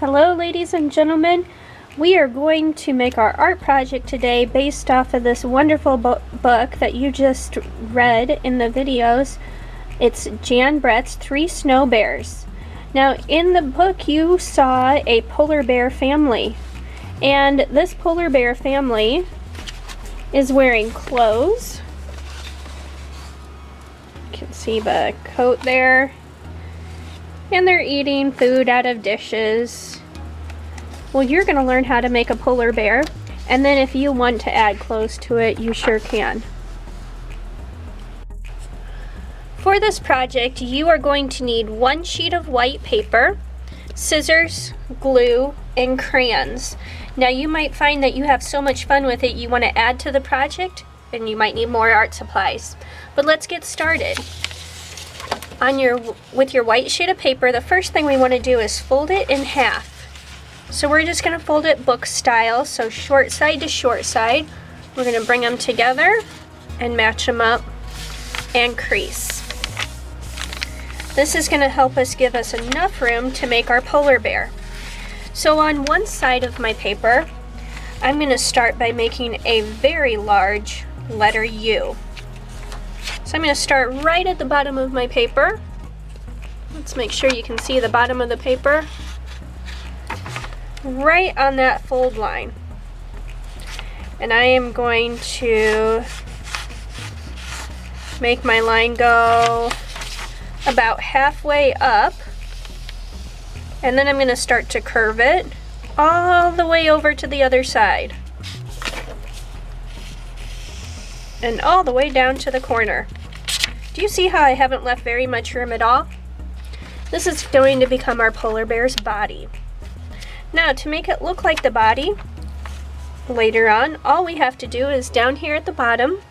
Hello ladies and gentlemen, we are going to make our art project today based off of this wonderful book that you just read in the videos. It's Jan Brett's Three Snow Bears. Now in the book you saw a polar bear family, and this polar bear family is wearing clothes. You can see the coat there. And they're eating food out of dishes. Well, you're going to learn how to make a polar bear, and then if you want to add clothes to it, you sure can. For this project, you are going to need one sheet of white paper, scissors, glue, and crayons. Now you might find that you have so much fun with it you want to add to the project, and you might need more art supplies. But let's get started. With your white sheet of paper, the first thing we want to do is fold it in half. So we're just going to fold it book style, so short side to short side. We're going to bring them together and match them up and crease. This is going to help us give us enough room to make our polar bear. So on one side of my paper, I'm going to start by making a very large letter U. So I'm going to start right at the bottom of my paper. Let's make sure you can see the bottom of the paper. Right on that fold line. And I am going to make my line go about halfway up. And then I'm going to start to curve it all the way over to the other side. And all the way down to the corner. Do you see how I haven't left very much room at all? This is going to become our polar bear's body. Now to make it look like the body, later on, all we have to do is down here at the bottom,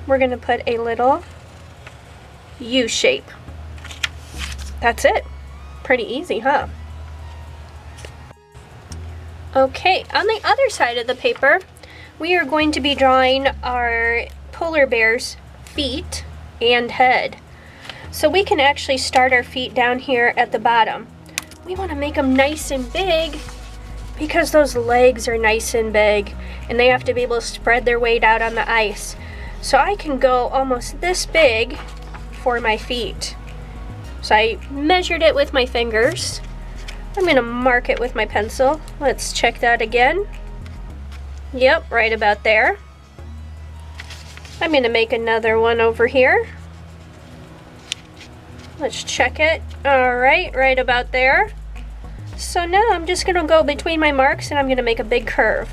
we're going to put a little U shape. That's it. Pretty easy, huh? Okay, on the other side of the paper, we are going to be drawing our polar bear's feet and head. So we can actually start our feet down here at the bottom. We want to make them nice and big because those legs are nice and big and they have to be able to spread their weight out on the ice. So I can go almost this big for my feet. So I measured it with my fingers. I'm going to mark it with my pencil. Let's check that again. Yep, right about there. I'm going to make another one over here. Let's check it. Alright, right about there. So now I'm just going to go between my marks and I'm going to make a big curve.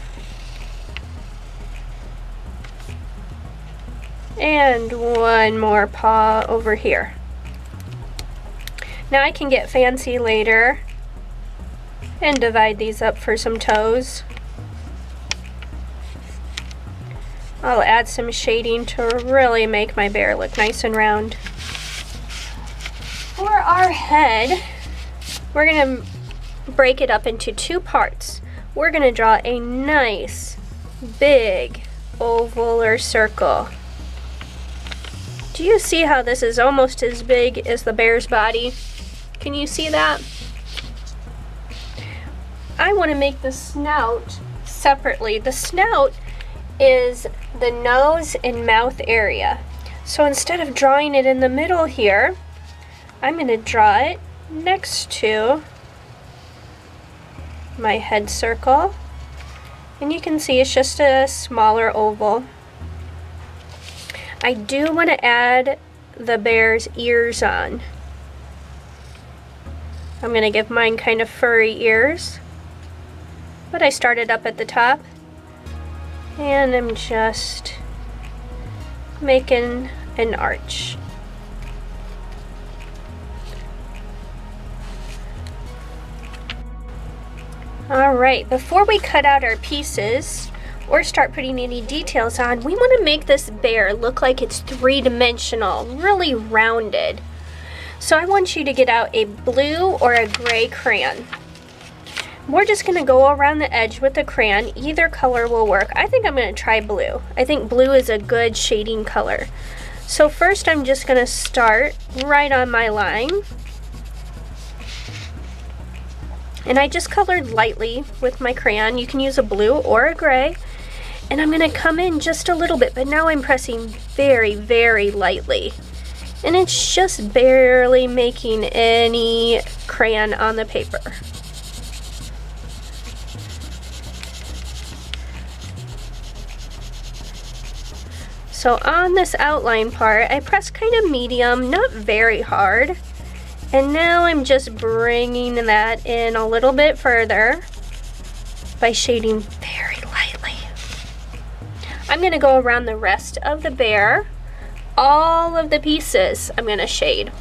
And one more paw over here. Now I can get fancy later and divide these up for some toes. I'll add some shading to really make my bear look nice and round. For our head, we're going to break it up into two parts. We're going to draw a nice big oval or circle. Do you see how this is almost as big as the bear's body? Can you see that? I want to make the snout separately. The snout is the nose and mouth area. So instead of drawing it in the middle here, I'm going to draw it next to my head circle. And you can see it's just a smaller oval. I do want to add the bear's ears on. I'm going to give mine kind of furry ears. But I started up at the top. And I'm just making an arch. Alright, before we cut out our pieces or start putting any details on, we want to make this bear look like it's three-dimensional, really rounded. So I want you to get out a blue or a gray crayon. We're just going to go around the edge with the crayon. Either color will work. I think I'm going to try blue. I think blue is a good shading color. So first I'm just going to start right on my line. And I just colored lightly with my crayon. You can use a blue or a gray. And I'm going to come in just a little bit, but now I'm pressing very, very lightly. And it's just barely making any crayon on the paper. So on this outline part, I pressed kind of medium, not very hard. And now I'm just bringing that in a little bit further by shading very lightly. I'm going to go around the rest of the bear. All of the pieces I'm going to shade.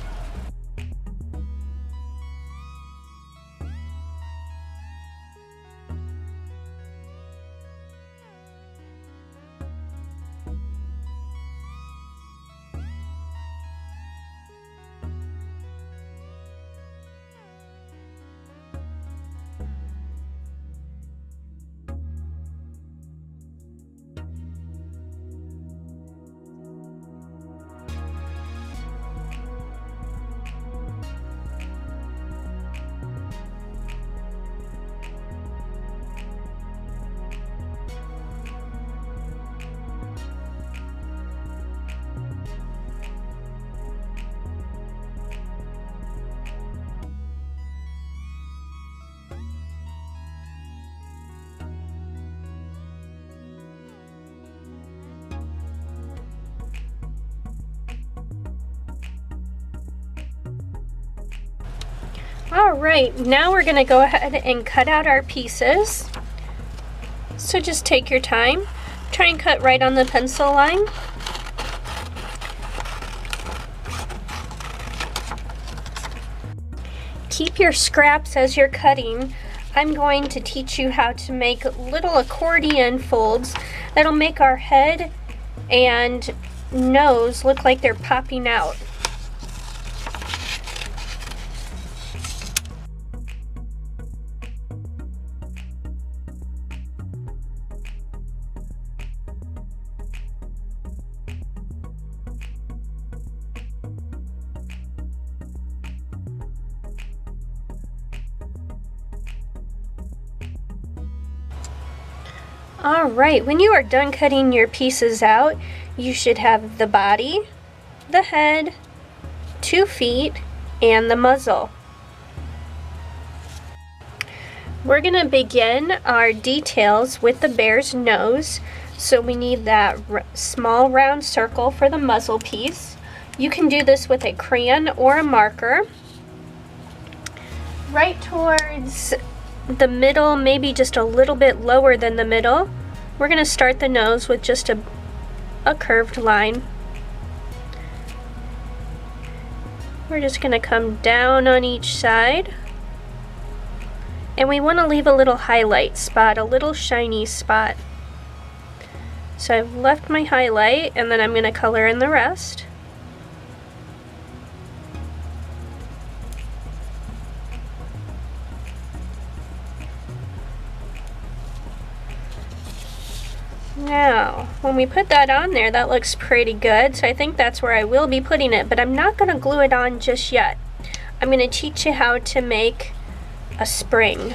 Alright, now we're going to go ahead and cut out our pieces. So just take your time. Try and cut right on the pencil line. Keep your scraps as you're cutting. I'm going to teach you how to make little accordion folds that'll make our head and nose look like they're popping out. Alright, when you are done cutting your pieces out, you should have the body, the head, 2 feet, and the muzzle. We're going to begin our details with the bear's nose. So we need that small round circle for the muzzle piece. You can do this with a crayon or a marker. Right towards the middle, maybe just a little bit lower than the middle, we're going to start the nose with just a curved line. We're just going to come down on each side. And we want to leave a little highlight spot, a little shiny spot. So I've left my highlight, and then I'm going to color in the rest. Now, when we put that on there, that looks pretty good, so I think that's where I will be putting it, but I'm not going to glue it on just yet. I'm going to teach you how to make a spring.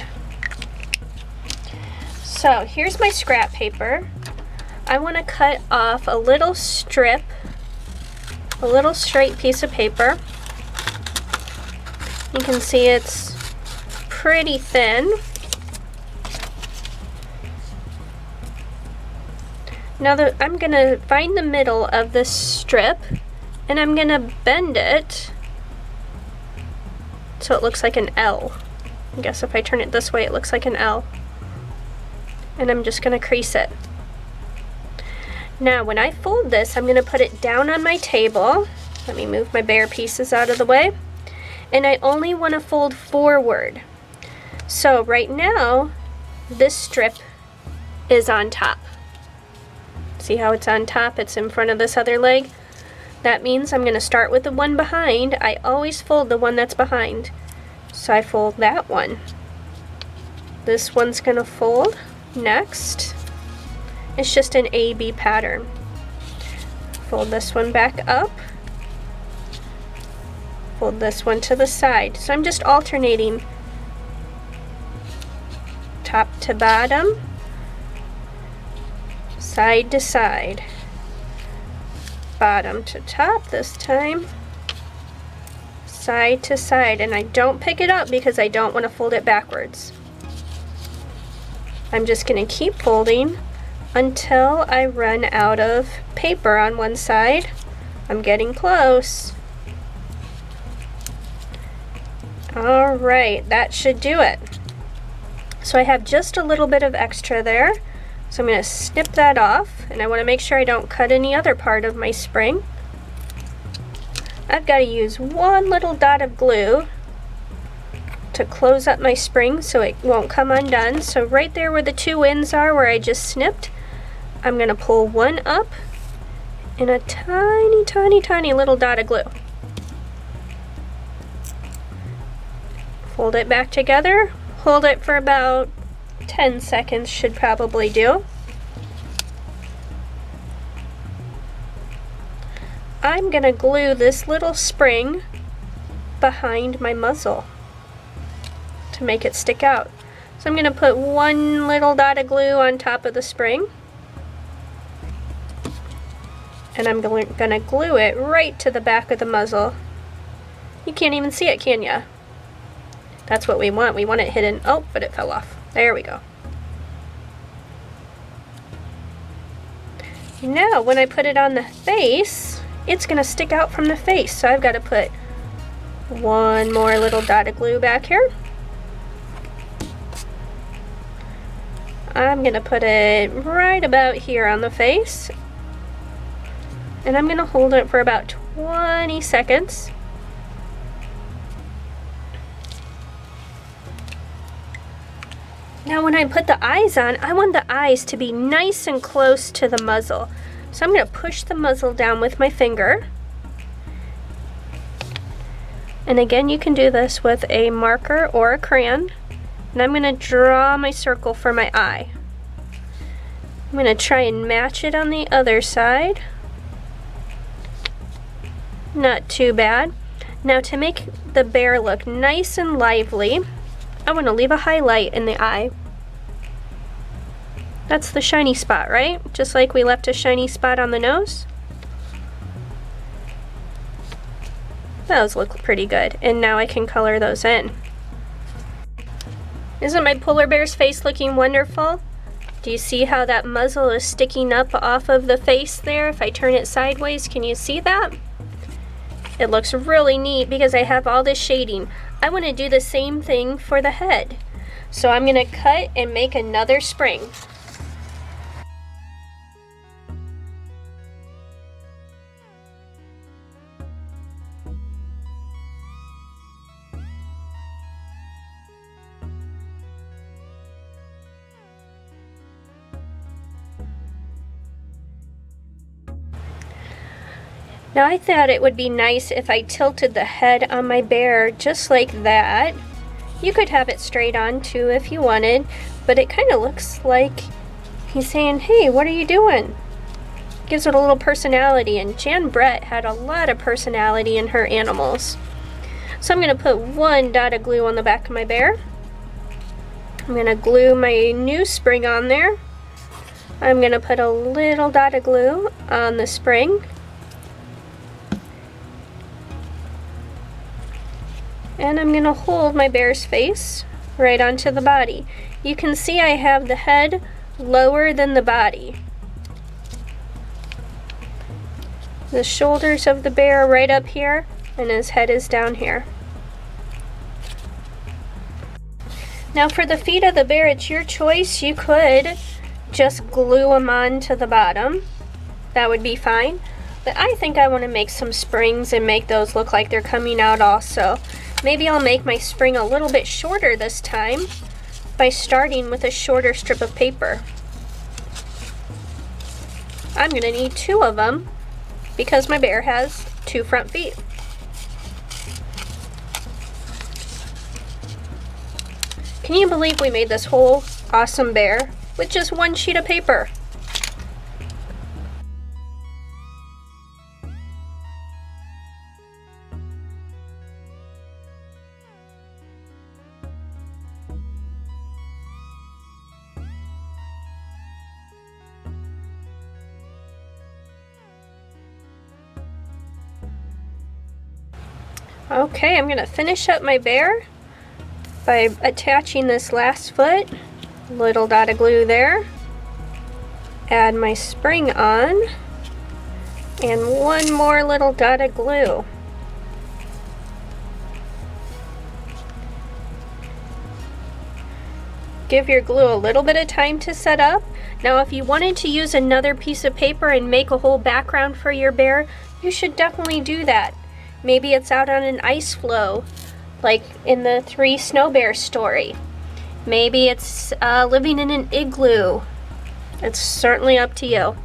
So here's my scrap paper. I want to cut off a little strip, a little straight piece of paper. You can see it's pretty thin. Now I'm going to find the middle of this strip, and I'm going to bend it so it looks like an L. I guess if I turn it this way, it looks like an L. And I'm just going to crease it. Now when I fold this, I'm going to put it down on my table. Let me move my bare pieces out of the way. And I only want to fold forward. So right now, this strip is on top. See how it's on top? It's in front of this other leg. That means I'm going to start with the one behind. I always fold the one that's behind. So I fold that one. This one's going to fold next. It's just an A-B pattern. Fold this one back up. Fold this one to the side. So I'm just alternating top to bottom, side to side, bottom to top this time, side to side, and I don't pick it up because I don't want to fold it backwards. I'm just going to keep folding until I run out of paper on one side. I'm getting close. Alright, that should do it. So I have just a little bit of extra there. So I'm going to snip that off, and I want to make sure I don't cut any other part of my spring. I've got to use one little dot of glue to close up my spring so it won't come undone. So right there where the two ends are where I just snipped, I'm going to pull one up and a tiny, tiny, tiny little dot of glue. Fold it back together, hold it for about 10 seconds should probably do. I'm going to glue this little spring behind my muzzle to make it stick out. So I'm going to put one little dot of glue on top of the spring, and I'm going to glue it right to the back of the muzzle. You can't even see it, can ya? That's what we want. We want it hidden. Oh, but it fell off. There we go. Now, when I put it on the face, it's going to stick out from the face. So I've got to put one more little dot of glue back here. I'm going to put it right about here on the face. And I'm going to hold it for about 20 seconds. Now when I put the eyes on, I want the eyes to be nice and close to the muzzle. So I'm going to push the muzzle down with my finger. And again, you can do this with a marker or a crayon. And I'm going to draw my circle for my eye. I'm going to try and match it on the other side. Not too bad. Now to make the bear look nice and lively, I want to leave a highlight in the eye. That's the shiny spot, right? Just like we left a shiny spot on the nose. Those look pretty good. And now I can color those in. Isn't my polar bear's face looking wonderful? Do you see how that muzzle is sticking up off of the face there? If I turn it sideways, can you see that? It looks really neat because I have all this shading. I want to do the same thing for the head. So I'm going to cut and make another spring. Now I thought it would be nice if I tilted the head on my bear just like that. You could have it straight on too if you wanted, but it kind of looks like he's saying, hey, what are you doing? Gives it a little personality, and Jan Brett had a lot of personality in her animals. So I'm going to put one dot of glue on the back of my bear. I'm going to glue my new spring on there. I'm going to put a little dot of glue on the spring. And I'm going to hold my bear's face right onto the body. You can see I have the head lower than the body. The shoulders of the bear right up here, and his head is down here. Now for the feet of the bear, it's your choice. You could just glue them on to the bottom. That would be fine. But I think I want to make some springs and make those look like they're coming out also. Maybe I'll make my spring a little bit shorter this time by starting with a shorter strip of paper. I'm going to need 2 of them because my bear has 2 front feet. Can you believe we made this whole awesome bear with just 1 sheet of paper? Okay, I'm gonna finish up my bear by attaching this last foot. Little dot of glue there. Add my spring on. And one more little dot of glue. Give your glue a little bit of time to set up. Now if you wanted to use another piece of paper and make a whole background for your bear, you should definitely do that. Maybe it's out on an ice floe, like in the 3 Snow Bears story. Maybe it's living in an igloo. It's certainly up to you.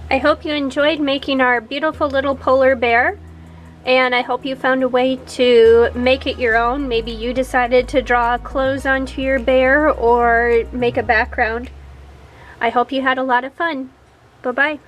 I hope you enjoyed making our beautiful little polar bear, and I hope you found a way to make it your own. Maybe you decided to draw clothes onto your bear or make a background. I hope you had a lot of fun. Bye-bye.